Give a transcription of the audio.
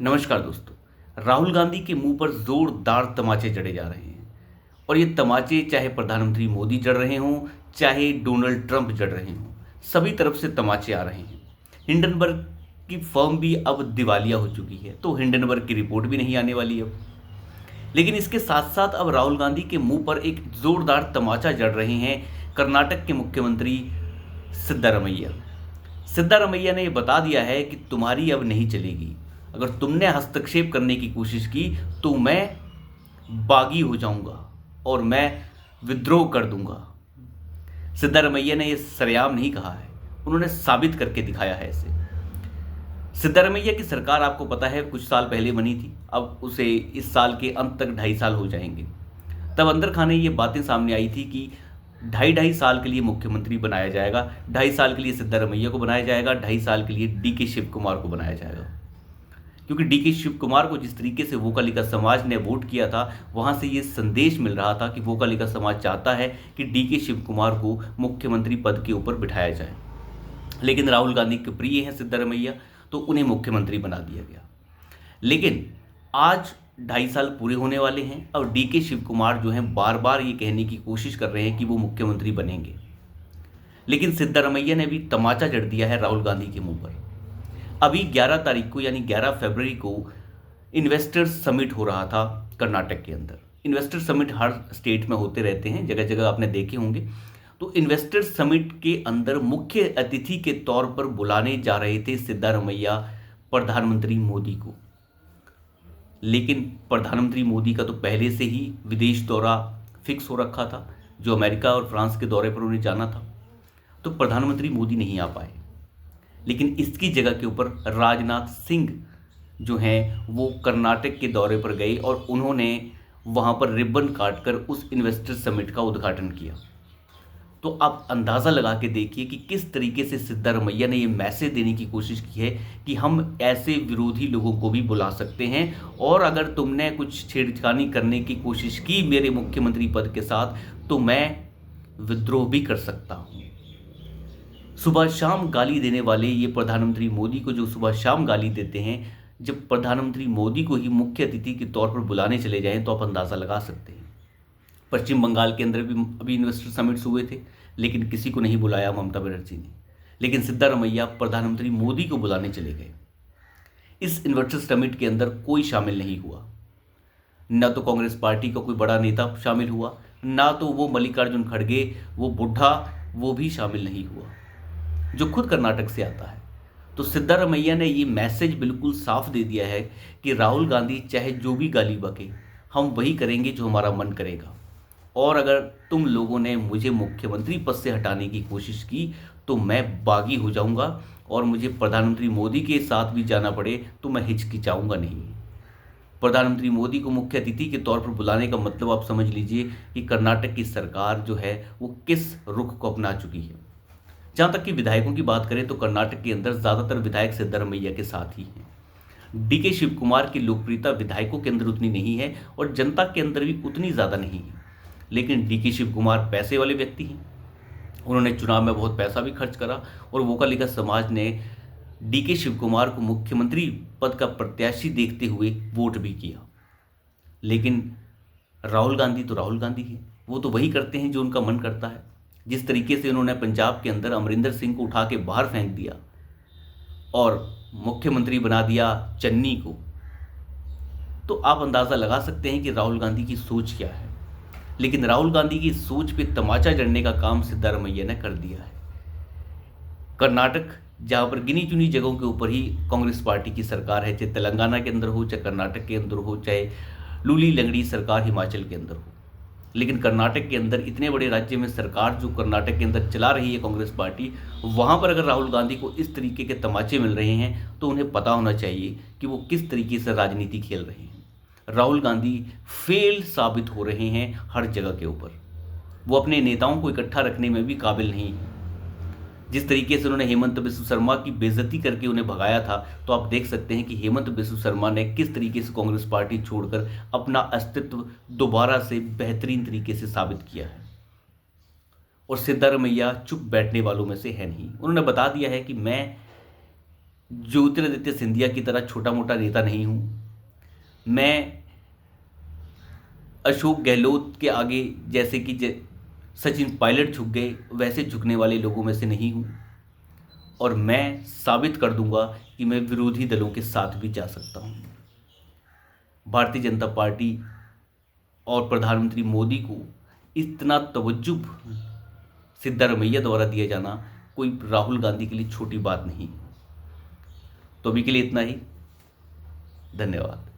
नमस्कार दोस्तों। राहुल गांधी के मुंह पर जोरदार तमाचे जड़े जा रहे हैं और ये तमाचे चाहे प्रधानमंत्री मोदी जड़ रहे हों, चाहे डोनाल्ड ट्रंप जड़ रहे हों, सभी तरफ से तमाचे आ रहे हैं। हिंडनबर्ग की फर्म भी अब दिवालिया हो चुकी है, तो हिंडनबर्ग की रिपोर्ट भी नहीं आने वाली अब। लेकिन इसके साथ साथ अब राहुल गांधी के मुंह पर एक जोरदार तमाचा जड़ रहे हैं कर्नाटक के मुख्यमंत्री सिद्धारमैया। सिद्धारमैया ने यह बता दिया है कि तुम्हारी अब नहीं चलेगी। अगर तुमने हस्तक्षेप करने की कोशिश की तो मैं बागी हो जाऊंगा और मैं विद्रोह कर दूंगा। सिद्धारमैया ने यह सरेआम नहीं कहा है, उन्होंने साबित करके दिखाया है इसे। सिद्धारमैया की सरकार आपको पता है कुछ साल पहले बनी थी, अब उसे इस साल के अंत तक 2.5 साल हो जाएंगे। तब अंदर खाने ये बातें सामने आई थी कि 2.5 साल के लिए मुख्यमंत्री बनाया जाएगा, 2.5 साल के लिए सिद्धारमैया को बनाया जाएगा, 2.5 साल के लिए डीके शिव कुमार को बनाया जाएगा। क्योंकि डीके शिव कुमार को जिस तरीके से वोकालिका समाज ने वोट किया था, वहां से ये संदेश मिल रहा था कि वोकालिका समाज चाहता है कि डीके शिव कुमार को मुख्यमंत्री पद के ऊपर बिठाया जाए। लेकिन राहुल गांधी के प्रिय हैं सिद्धारमैया, तो उन्हें मुख्यमंत्री बना दिया गया। लेकिन आज 2.5 साल पूरे होने वाले हैं और डीके शिव कुमार जो हैं बार बार ये कहने की कोशिश कर रहे हैं कि वो मुख्यमंत्री बनेंगे। लेकिन सिद्धारमैया ने भी तमाचा जड़ दिया है राहुल गांधी के मुंह पर। अभी 11 तारीख को यानी 11 फरवरी को इन्वेस्टर्स समिट हो रहा था कर्नाटक के अंदर। इन्वेस्टर समिट हर स्टेट में होते रहते हैं, जगह जगह आपने देखे होंगे। तो इन्वेस्टर समिट के अंदर मुख्य अतिथि के तौर पर बुलाने जा रहे थे सिद्धारमैया प्रधानमंत्री मोदी को। लेकिन प्रधानमंत्री मोदी का तो पहले से ही विदेश दौरा फिक्स हो रखा था, जो अमेरिका और फ्रांस के दौरे पर उन्हें जाना था, तो प्रधानमंत्री मोदी नहीं आ पाए। लेकिन इसकी जगह के ऊपर राजनाथ सिंह जो हैं वो कर्नाटक के दौरे पर गए और उन्होंने वहाँ पर रिबन काटकर उस इन्वेस्टर समिट का उद्घाटन किया। तो आप अंदाज़ा लगा के देखिए कि किस तरीके से सिद्धारमैया ने ये मैसेज देने की कोशिश की है कि हम ऐसे विरोधी लोगों को भी बुला सकते हैं, और अगर तुमने कुछ छेड़खानी करने की कोशिश की मेरे मुख्यमंत्री पद के साथ तो मैं विद्रोह भी कर सकता हूँ। सुबह शाम गाली देने वाले ये प्रधानमंत्री मोदी को जो सुबह शाम गाली देते हैं, जब प्रधानमंत्री मोदी को ही मुख्य अतिथि के तौर पर बुलाने चले जाएं तो आप अंदाज़ा लगा सकते हैं। पश्चिम बंगाल के अंदर भी अभी इन्वेस्टर समिट्स हुए थे, लेकिन किसी को नहीं बुलाया ममता बनर्जी ने। लेकिन सिद्धारमैया प्रधानमंत्री मोदी को बुलाने चले गए। इस इन्वेस्टर समिट के अंदर कोई शामिल नहीं हुआ, न तो कांग्रेस पार्टी का कोई बड़ा नेता शामिल हुआ, ना तो वो मल्लिकार्जुन खड़गे वो बुढ़ा वो भी शामिल नहीं हुआ जो खुद कर्नाटक से आता है। तो सिद्धारमैया ने ये मैसेज बिल्कुल साफ दे दिया है कि राहुल गांधी चाहे जो भी गाली बके, हम वही करेंगे जो हमारा मन करेगा, और अगर तुम लोगों ने मुझे मुख्यमंत्री पद से हटाने की कोशिश की तो मैं बागी हो जाऊंगा, और मुझे प्रधानमंत्री मोदी के साथ भी जाना पड़े तो मैं हिचकिचाऊंगा नहीं। प्रधानमंत्री मोदी को मुख्य अतिथि के तौर पर बुलाने का मतलब आप समझ लीजिए कि कर्नाटक की सरकार जो है वो किस रुख को अपना चुकी है। जहाँ तक कि विधायकों की बात करें तो कर्नाटक के अंदर ज़्यादातर विधायक सिद्धारमैया के साथ ही हैं। डीके शिव कुमार की लोकप्रियता विधायकों के अंदर उतनी नहीं है और जनता के अंदर भी उतनी ज़्यादा नहीं है। लेकिन डीके शिव कुमार पैसे वाले व्यक्ति हैं, उन्होंने चुनाव में बहुत पैसा भी खर्च करा और वोकालिका समाज ने डीके शिव कुमार को मुख्यमंत्री पद का प्रत्याशी देखते हुए वोट भी किया। लेकिन राहुल गांधी तो राहुल गांधी है, वो तो वही करते हैं जो उनका मन करता है। जिस तरीके से उन्होंने पंजाब के अंदर अमरिंदर सिंह को उठा के बाहर फेंक दिया और मुख्यमंत्री बना दिया चन्नी को, तो आप अंदाज़ा लगा सकते हैं कि राहुल गांधी की सोच क्या है। लेकिन राहुल गांधी की सोच पे तमाचा जड़ने का काम सिद्धारमैया ने कर दिया है। कर्नाटक जहाँ पर गिनी चुनी जगहों के ऊपर ही कांग्रेस पार्टी की सरकार है, चाहे तेलंगाना के अंदर हो, चाहे कर्नाटक के अंदर हो, चाहे लूली लंगड़ी सरकार हिमाचल के अंदर हो, लेकिन कर्नाटक के अंदर इतने बड़े राज्य में सरकार जो कर्नाटक के अंदर चला रही है कांग्रेस पार्टी, वहाँ पर अगर राहुल गांधी को इस तरीके के तमाचे मिल रहे हैं तो उन्हें पता होना चाहिए कि वो किस तरीके से राजनीति खेल रहे हैं। राहुल गांधी फेल साबित हो रहे हैं हर जगह के ऊपर। वो अपने नेताओं को इकट्ठा रखने में भी काबिल नहीं है। जिस तरीके से उन्होंने हेमंत बिस्व शर्मा की बेइज्जती करके उन्हें भगाया था, तो आप देख सकते हैं कि हेमंत बिस्व शर्मा ने किस तरीके से कांग्रेस पार्टी छोड़कर अपना अस्तित्व दोबारा से बेहतरीन तरीके से साबित किया है। और सिद्धारमैया चुप बैठने वालों में से है नहीं। उन्होंने बता दिया है कि मैं ज्योतिरादित्य सिंधिया की तरह छोटा मोटा नेता नहीं हूँ। मैं अशोक गहलोत के आगे जैसे कि सचिन पायलट झुक गए वैसे झुकने वाले लोगों में से नहीं हूँ। और मैं साबित कर दूंगा कि मैं विरोधी दलों के साथ भी जा सकता हूँ। भारतीय जनता पार्टी और प्रधानमंत्री मोदी को इतना तवज्जो सिद्धारमैया द्वारा दिया जाना कोई राहुल गांधी के लिए छोटी बात नहीं। तो अभी के लिए इतना ही। धन्यवाद।